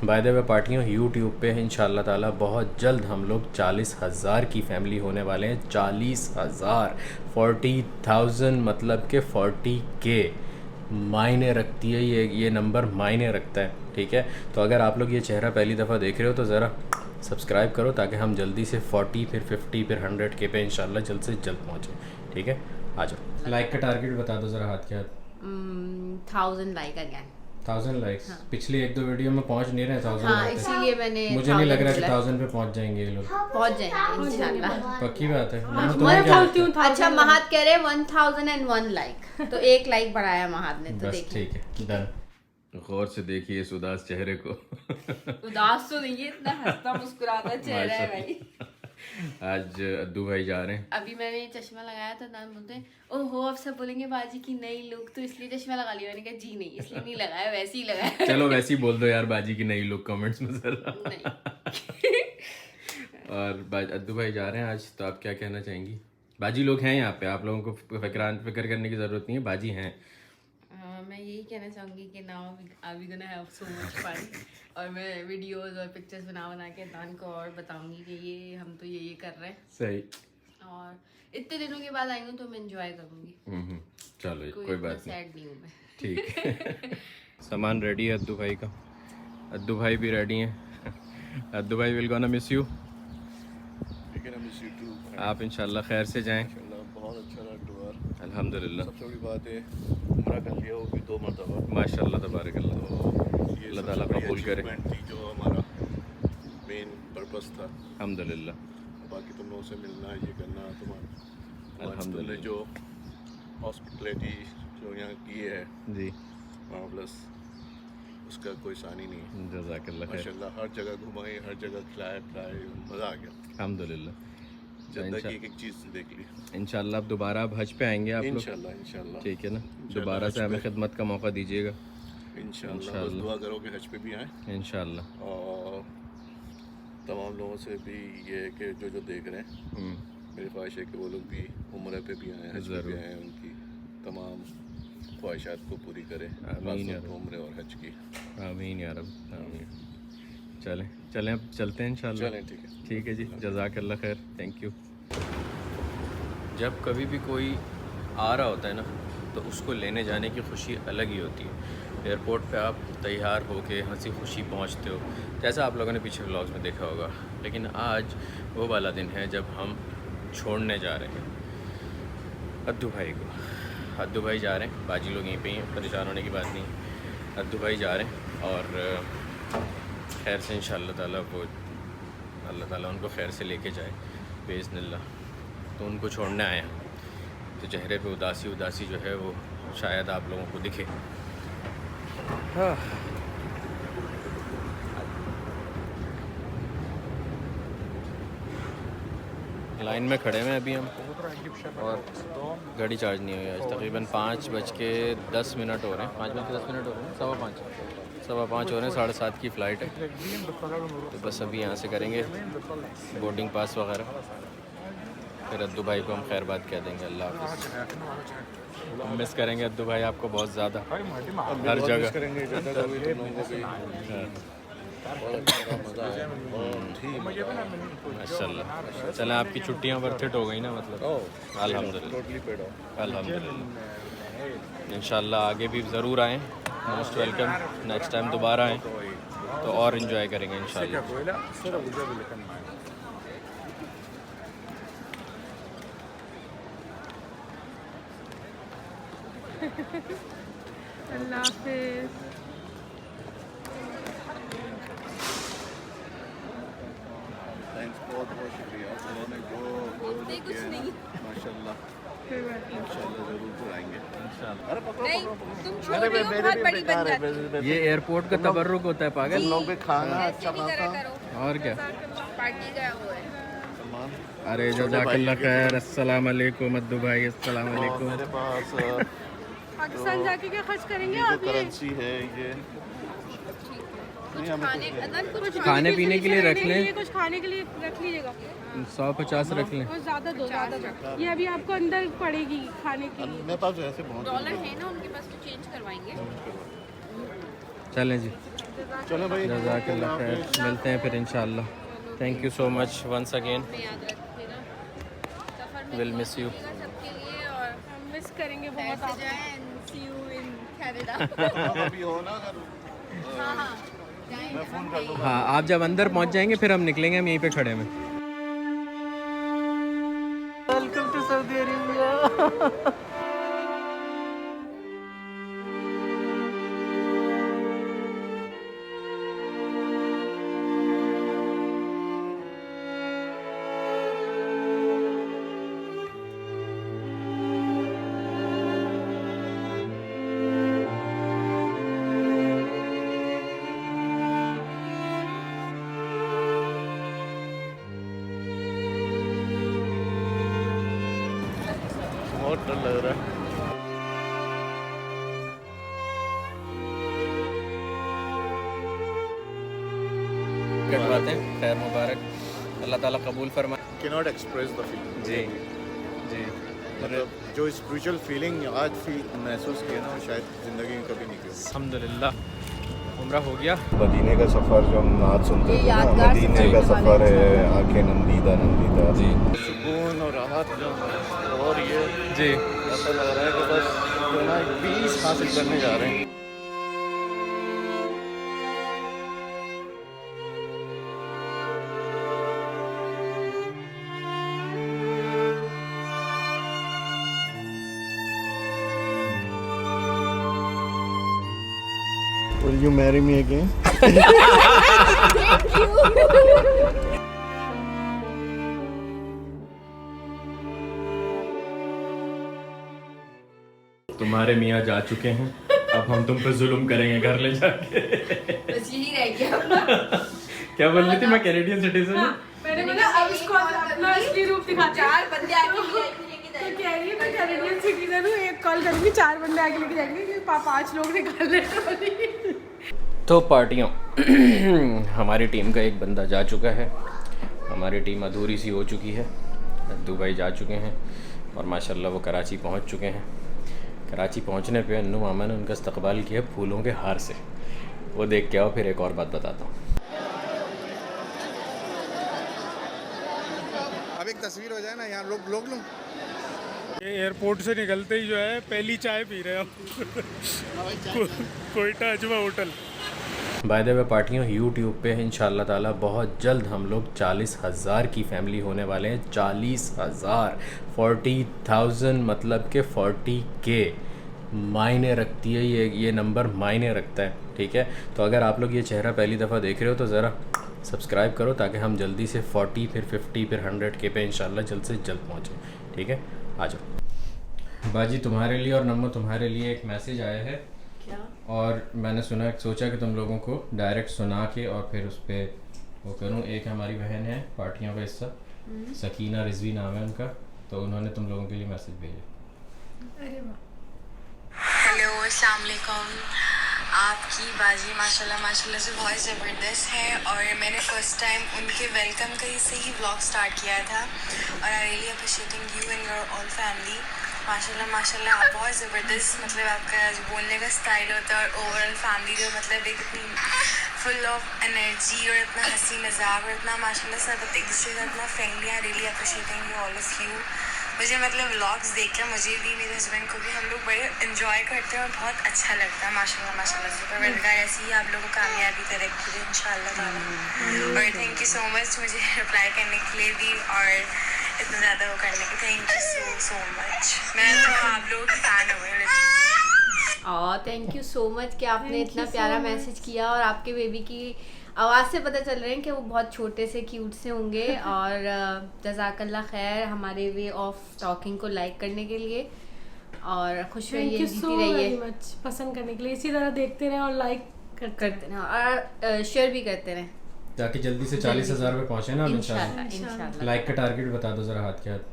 By the way पार्टियों, YouTube पे इंशाल्लाह ताला बहुत जल्द हम लोग 40,000 की फैमिली होने वाले हैं। 40,000, 40,000 मतलब कि 40K मायने रखती है। ये नंबर मायने रखता है, ठीक है। तो अगर आप लोग ये चेहरा पहली दफ़ा देख रहे हो तो ज़रा सब्सक्राइब करो ताकि हम जल्दी से 40 फिर 50 फिर 100K पे इंशाल्लाह जल्द से जल्द पहुँचें, ठीक है। आ जाओ, लाइक का टारगेट बता दो ज़रा हाथ के हाथ। 1000 लाइक अगेन। 1000 लाइक्स। पिछली 1-2 वीडियो में पहुंच नहीं रहे 1000 हाँ, लाइक। इसीलिए मैंने मुझे नहीं लग रहा कि 1000 पे पहुंच जाएंगे ये लोग। पहुंच जाएंगे इंशाल्लाह। पक्की बात है। मम्मा तुम्हें क्या लगता है? अच्छा, महाद कह रहे 1001 लाइक, तो 1 लाइक बढ़ाया महाद ने, तो बस देखिए। ठीक है, डन। गौर से देखिए इस उदास चेहरे को। उदास तो नहीं है, इतना हंसता मुस्कुराता चेहरा है भाई। आज अद्दू भाई जा रहे हैं। अभी मैंने ये चश्मा लगाया तो नाम बोलते हैं ओहो अब सब बोलेंगे बाजी की नई लुक, तो इसलिए चश्मा लगा लिया। मैंने कहा जी नहीं, इसलिए नहीं लगाया, वैसे ही लगाया। चलो वैसे ही बोल दो यार, बाजी की नई लुक कमेंट्स में जरा। और अद्दू भाई जा रहे हैं आज, तो आप क्या कहना चाहेंगी? बाजी लोग हैं यहाँ पे, आप लोगों को फिक्र करने की जरूरत नहीं है, बाजी हैं। मैं यही कहना चाहूँगी कि now are we gonna have so much fun, और मैं वीडियोस और पिक्चर्स बना के दान को और बताऊंगी कि ये हम तो ये कर रहे हैं। सही। और इतने दिनों के बाद आई हूँ तो मैं एंजॉय करूँगी। चलो कोई बात नहीं, सैड नहीं हूँ मैं। ठीक है। सामान रेडी है अद्दू भाई का, अद्दू भाई भी रेडी हैं। अद्दू भाई विल गोना मिस यू। आप इंशाल्लाह खैर से जाएं। बहुत अच्छा रहा टूर, अल्हम्दुलिल्लाह। सबसे बड़ी बात है उम्रा कर लिया वो भी 2 मरतबा, माशाल्लाह तबारकल्लाह। ये अल्लाह ताला कबूल करे। थी जो हमारा मेन पर्पस था। अल्हम्दुलिल्लाह। बाकी तुम लोगों से मिलना, ये करना, तुमने अल्हम्दुलिल्लाह जो हॉस्पिटलिटी जो यहाँ की है जी, मार्वलस, उसका कोई सानी नहीं है। जज़ाकल्लाह खैर। माशाल्लाह हर जगह घुमाई, हर जगह खिलाए पिलाए, मज़ा आ गया। अल्हम्दुलिल्लाह। जद्दा की एक चीज़ देख ली। इंशाल्लाह अब दोबारा अब हज पे आएंगे आप लोग, इंशाल्लाह ठीक है ना। दोबारा से हमें खिदमत का मौका दीजिएगा इंशाल्लाह। बस दुआ करो कि हज पे भी आए इंशाल्लाह। और तमाम लोगों से भी ये है कि जो देख रहे हैं, मेरी ख्वाहिश है कि वो लोग भी उम्र पे भी आए, हज पे भी आए, उनकी तमाम ख्वाहिशात को पूरी करें। आमीन या उम्र और हज की। आमीन या रब, आमीन। चलें अब चलते हैं इंशाल्लाह। चलें, ठीक है। ठीक है जी, जज़ाकल्लाह खैर, थैंक यू। जब कभी भी कोई आ रहा होता है ना, तो उसको लेने जाने की खुशी अलग ही होती है। एयरपोर्ट पे आप तैयार होके हंसी खुशी पहुंचते हो, जैसा आप लोगों ने पीछे व्लॉग्स में देखा होगा। लेकिन आज वो वाला दिन है जब हम छोड़ने जा रहे हैं अद्दू भाई को। अद्दू भाई जा रहे हैं, बाजी लोग यहीं पे ही हैं, परेशान होने की बात नहीं। अद्दू भाई जा रहे हैं और खैर से इंशाअल्लाह ताला वो अल्लाह ताला उनको खैर से लेके जाए बिइज़्निल्लाह। तो उनको छोड़ने आए हैं, तो चेहरे पे उदासी जो है वो शायद आप लोगों को दिखे। हाँ। लाइन में खड़े हैं अभी हम, और गाड़ी चार्ज नहीं हुई आज। तकरीबन 5:10 हो रहे हैं, 5:10 हो रहे हैं, 5:15 हो रहे हैं, 7:30 की फ़्लाइट है। तो बस अभी यहाँ से करेंगे बोर्डिंग पास वगैरह, फिर अद्दू भाई को हम खैर बात कह देंगे। अल्लाह हाफ़िज़। हम मिस करेंगे अद्दू भाई आपको बहुत ज़्यादा, हर जगह करेंगे। जद्दा भी तुम लोगों को भी मज़ा आया माशाल्लाह। चलें, आपकी छुट्टियाँ वर्थ इट हो गई ना, मतलब अल्हम्दुलिल्लाह। अल्हम्दुलिल्लाह। इंशाल्लाह आगे भी ज़रूर आएँ, मोस्ट वेलकम। नेक्स्ट टाइम दोबारा आएँ तो और इन्जॉय करेंगे इंशाल्लाह। अल्लाह हाफिज़। बहुत शुक्रिया उन्होंने जो किया है ना, माशाल्लाह। इंशाल्लाह ज़रूर बुलाएंगे। ये एयरपोर्ट का तबर्रुक होता है पागल। लोग पे खाना अच्छा खासा और क्या। पार्टी गया हुआ है। अरे जज़ाकल्लाह खैर। अस्सलाम वालेकुम अद्दू भाई, अस्सलाम वालेकुम। मेरे पास पाकिस्तान जाके क्या खर्च करेंगे जो आप? करेंसी है ये कुछ खाने पीने के लिए रख लें, ये कुछ खाने के लिए रख लीजिएगा। 150 रख लें। और ज़्यादा दो। ये अभी आपको अंदर पड़ेगी खाने के लिए। मेरे पास ऐसे बहुत डॉलर है ना उनके पास, तो चेंज करवाएंगे। चलें जी। चलो भाई, जज़ाकल्लाह खैर, मिलते हैं फिर इंशाल्लाह। Thank you so much once again, याद रखिएगा, सफर में विल मिस यू। सबके लिए, और हम मिस करेंगे बहुत से आपको। जाएं and see you in Canada. अभी हो ना अगर हाँ हाँ जाएं, मैं फोन कर दूँगा। हाँ, आप जब अंदर पहुंच जाएंगे फिर हम निकलेंगे, हम यहीं पे खड़े हैं। Welcome to Saudi Arabia. बहुत डर लग रहा है। कटवाते हैं, खैर मुबारक, अल्लाह ताला कबूल फरमाए। Cannot express the feeling। जी जी, मतलब जो स्पिरिचुअल फीलिंग आज महसूस किया ना, वो शायद ज़िंदगी में कभी नहीं की होगी। अल्हम्दुलिल्लाह उम्रा हो गया। मदीने का सफ़र जो हम नाच सुनते थे ना, यादगार मदीने का सफ़र है, आंखें नंदीदा नंदीदा जी सुकून और राहत जो, और ये जी, ऐसा लग रहा है कि बस जो ना पीस हासिल करने जा रहे हैं। Will you marry me again? तुम्हारे मियाँ जा चुके हैं, अब हम तुम पे जुल्म करेंगे घर ले जाके। बस यही रह गया। क्या बोल रही थी, मैं कैनेडियन सिटीजन हूँ। मैंने बोला अब इसको अपना असली रूप दिखाते हैं। 4 बंदे आके लेके तो कह रही है मैं कैनेडियन सिटीजन हूँ, एक कॉल करूँगी 4 बंदे आके लेके जाएंगे कि 5 लोग निकाल रहे। तो पार्टियों हमारी टीम का एक बंदा जा चुका है, हमारी टीम अधूरी सी हो चुकी है। दुबई जा चुके हैं और माशाल्लाह वो कराची पहुंच चुके हैं। कराची पहुंचने पे अन्नू मामा ने उनका इस्तकबाल किया फूलों के हार से। वो देख के आओ, फिर एक और बात बताता हूँ। अब एक तस्वीर हो जाए ना, यहाँ लोग लोग लूँ। ये एयरपोर्ट से निकलते ही जो है पहली चाय पी रहे हैं हम कोयटा अजवा होटल। बाय द वे पार्टियों, यूट्यूब पे इंशाल्लाह ताला बहुत जल्द हम लोग 40,000 की फैमिली होने वाले हैं। 40,000, 40,000 मतलब कि 40K मायने रखती है, ये नंबर मायने रखता है, ठीक है। तो अगर आप लोग ये चेहरा पहली दफ़ा देख रहे हो तो ज़रा सब्सक्राइब करो ताकि हम जल्दी से 40 फिर 50 फिर 100K पे इंशाल्लाह जल्द से जल्द पहुँचें, ठीक है। आ जाओ बाजी, तुम्हारे लिए और नम्मो तुम्हारे लिए एक मैसेज आया है। क्या? और मैंने सोचा कि तुम लोगों को डायरेक्ट सुना के और फिर उस पर वो करूँ। एक हमारी बहन है पार्टियों का हिस्सा, सकीना रिजवी नाम है उनका, तो उन्होंने तुम लोगों के लिए मैसेज भेजा। हेलो अस्सलाम वालेकुम। आपकी बाजी माशाल्लाह माशाल्लाह से बहुत ज़बरदस्त है, और मैंने फ़र्स्ट टाइम उनके वेलकम का से ही व्लॉग स्टार्ट किया था, और I really appreciating you and your all family. माशाल्लाह माशाल्लाह आप बहुत ज़बरदस्त, मतलब आपका जो बोलने का स्टाइल होता है और ओवरऑल फैमिली जो मतलब एक इतनी फुल ऑफ एनर्जी और इतना हंसी मजाक और इतना माशाल्लाह सब एक दूसरे का इतना friendly. I really appreciating you all of you. मुझे मतलब व्लॉग्स देख कर मुझे भी, मेरे हस्बैंड को भी, हम लोग बड़े इन्जॉय करते हैं और बहुत अच्छा लगता है माशाल्लाह माशाल्लाह से। परवरदिगार ऐसी ही आप लोगों को कामयाबी तरक्की दे इंशाल्लाह ताला। और थैंक यू सो मच मुझे रिप्लाई करने के लिए भी और इतना ज़्यादा वो करने के। Thank you so much. मैं तो आप लोगों की फ़ैन हो गई। थैंक यू सो मच कि आपने इतना प्यारा मैसेज किया, और आपके बेबी की आवाज़ से पता चल रहे हैं कि वो बहुत छोटे से क्यूट से होंगे। और जज़ाकल्लाह खैर हमारे वे ऑफ टॉकिंग को लाइक करने के लिए, और खुश रहिए, जीती रहिए, पसंद करने के लिए। इसी तरह देखते रहें और लाइक करते रहें और शेयर भी करते रहें ताकि जल्दी से 40,000 पे पहुँचे ना इंशाल्लाह। इंशाल्लाह। लाइक का टारगेट बता दो ज़रा हाथ के हाथ।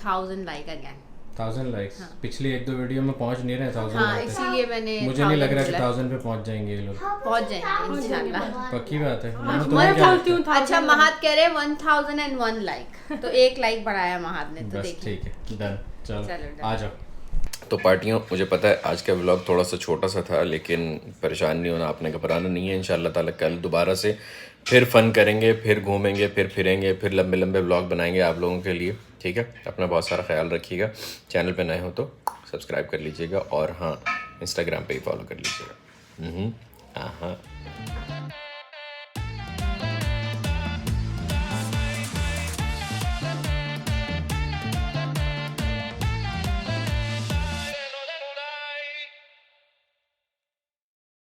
1000 लाइक अगेन। 1000 लाइक्स। पिछली 1-2 वीडियो में पहुँच नहीं रहे 1000। हाँ, इसीलिए मैंने मुझे नहीं लग रहा कि 1000 पे पहुँच जाएंगे ये लोग। पहुँच जाएंगे इंशाल्लाह। पक्की बात है। अच्छा, महाद कह रहे 1001 लाइक, तो 1 लाइक बढ़ाया महाद ने, तो बस देखिए। ठीक है, डन। चलो डन। आ जाओ। तो पार्टियों, मुझे पता है आज का व्लॉग थोड़ा सा छोटा सा था, लेकिन परेशान नहीं होना, आपने घबराना नहीं है। इंशाल्लाह ताला कल दोबारा से फिर फ़न करेंगे, फिर घूमेंगे, फिर फिरेंगे, फिर लंबे लंबे व्लॉग बनाएंगे आप लोगों के लिए, ठीक है। अपना बहुत सारा ख्याल रखिएगा। चैनल पे नए हो तो सब्सक्राइब कर लीजिएगा, और हाँ, इंस्टाग्राम पे ही फॉलो कर लीजिएगा। हाँ।